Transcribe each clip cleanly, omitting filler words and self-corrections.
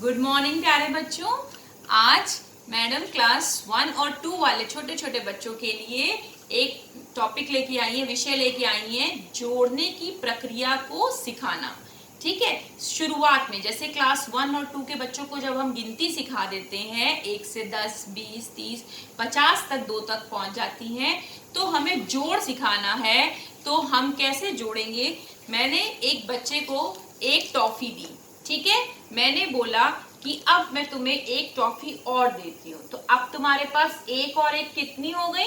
Good morning प्यारे बच्चों। आज मैडम क्लास 1 और 2 वाले छोटे छोटे बच्चों के लिए एक टॉपिक लेके आई है, विषय लेके आई है, जोड़ने की प्रक्रिया को सिखाना। ठीक है, शुरुआत में जैसे क्लास 1 और 2 के बच्चों को जब हम गिनती सिखा देते हैं 1 से 10, 20, 30, 50 तक 2 तक पहुंच जाती हैं, तो हमें जोड़ सिखाना है। तो हम कैसे जोड़ेंगे? मैंने एक बच्चे को एक टॉफी दी, ठीक है, मैंने बोला कि अब मैं तुम्हें एक टॉफी और देती हूँ, तो अब तुम्हारे पास एक और एक कितनी हो गई?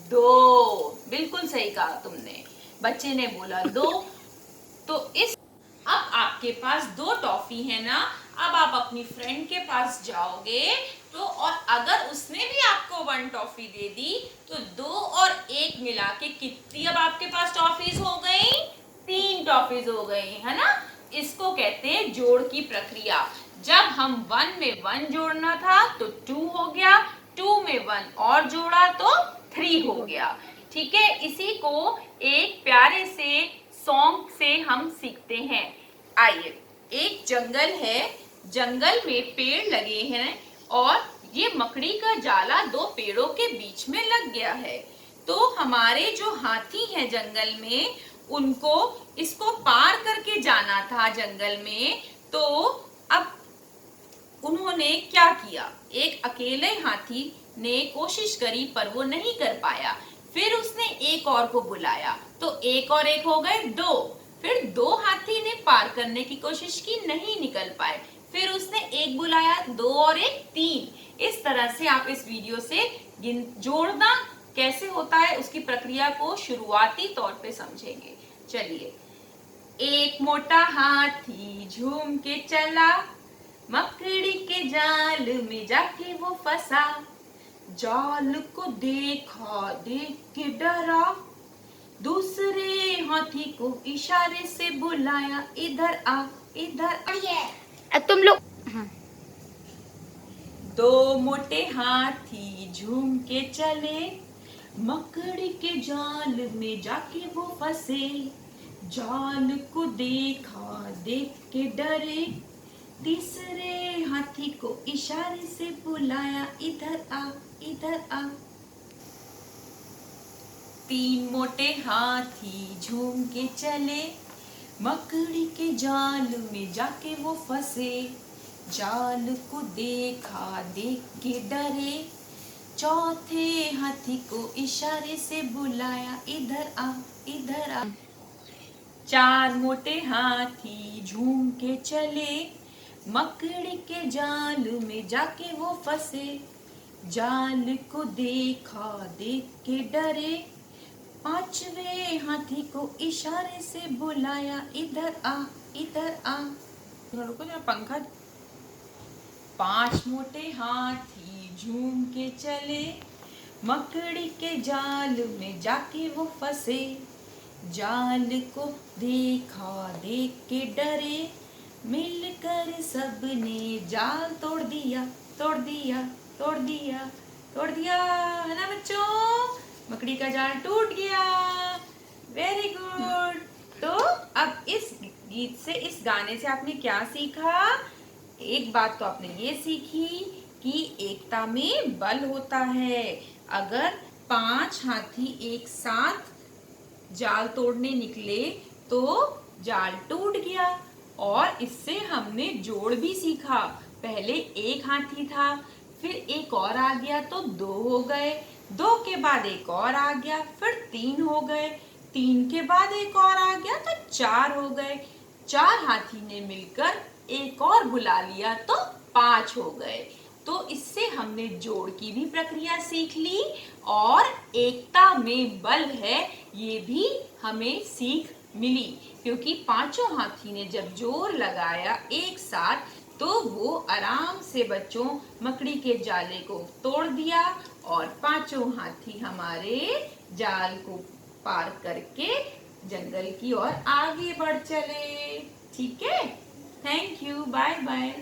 2। बिल्कुल सही कहा तुमने, बच्चे ने बोला 2। तो इस अब आपके पास 2 टॉफी है ना। अब आप अपनी फ्रेंड के पास जाओगे तो और अगर उसने भी आपको 1 टॉफी दे दी तो 2 और 1 मिला के कितनी अब आपके पास टॉफीज हो गई? 3 टॉफीज हो गई, है ना। इसको कहते हैं जोड़ की प्रक्रिया। जब हम 1 में 1 जोड़ना था तो 2 हो गया, 2 में 1 और जोड़ा तो 3 हो गया। ठीक है, इसी को एक प्यारे से सॉन्ग से हम सीखते हैं। आइए, एक जंगल है, जंगल में पेड़ लगे हैं और ये मकड़ी का जाला 2 पेड़ों के बीच में लग गया है। तो हमारे जो हाथी हैं जंगल में, उनको इसको पार करके जाना था जंगल में। तो अब उन्होंने क्या किया? एक अकेले हाथी ने कोशिश करी पर वो नहीं कर पाया। फिर उसने एक और को बुलाया तो एक और एक हो गए 2। फिर 2 हाथी ने पार करने की कोशिश की, नहीं निकल पाए। फिर उसने एक बुलाया, 2 और 1 3। इस तरह से आप इस वीडियो से जोड़ना कैसे होता है उसकी प्रक्रिया को शुरुआती तौर पे समझेंगे। चलिए, एक मोटा हाथी झूम के चला, मकड़ी के जाल में जाके वो फंसा। जाल को देखा, देख के डरा, दूसरे हाथी को इशारे से बुलाया, इधर आ, इधर आ। तुम लोग 2 मोटे हाथी झूम के चले, मकड़ी के जाल में जाके वो फंसे। जाल को देखा, देख के डरे, तीसरे हाथी को इशारे से बुलाया, इधर आ, इधर आ। 3 मोटे हाथी झूम के चले, मकड़ी के जाल में जाके वो फंसे। जाल को देखा, देख के डरे, चौथे हाथी को इशारे से बुलाया, इधर आ, इधर आ। 4 मोटे हाथी झूम के चले, मकड़ी के जाल में जाके वो फंसे। जाल को देखा, देख के डरे, 5वें हाथी को इशारे से बुलाया, इधर आ, इधर आ। रुको जरा पंखा। 5 मोटे हाथी झूम के चले, मकड़ी के जाल में जाके वो फंसे। जाल को देखा, देख के डरे, मिलकर सबने जाल तोड़ दिया, तोड़ दिया, तोड़ दिया, तोड़ दिया, है ना बच्चों? मकड़ी का जाल टूट गया। Very good. तो अब इस गीत से, इस गाने से आपने क्या सीखा? एक बात तो आपने ये सीखी कि एकता में बल होता है। अगर 5 हाथी एक साथ जाल तोड़ने निकले तो जाल टूट गया। और इससे हमने जोड़ भी सीखा। पहले एक हाथी था, फिर एक और आ गया तो 2 हो गए, 2 के बाद एक और आ गया, फिर 3 हो गए, 3 के बाद एक और आ गया तो 4 हो गए, 4 हाथी ने मिलकर एक और बुला लिया तो 5 हो गए। तो इससे हमने जोड़ की भी प्रक्रिया सीख ली और एकता में बल है ये भी हमें सीख मिली। क्योंकि 5 हाथी ने जब जोर लगाया एक साथ तो वो आराम से बच्चों मकड़ी के जाले को तोड़ दिया और 5 हाथी हमारे जाल को पार करके जंगल की ओर आगे बढ़ चले। ठीक है, थैंक यू, बाय बाय।